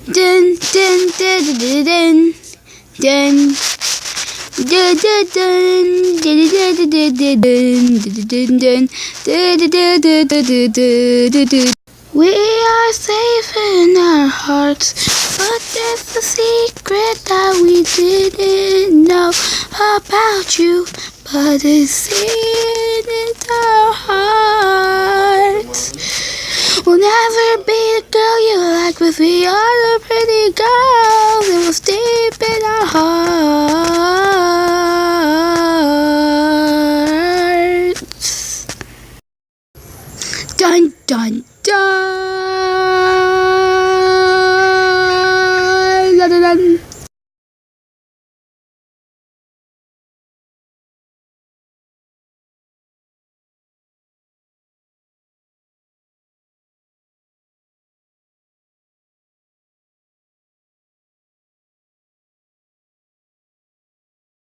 Dun dun dun dun dun dun dun. We are safe in our hearts, but there's a secret that we didn't know about you. But it's in our hearts. We'll never be the girl you like, but we are the pretty girls. It was deep in our hearts.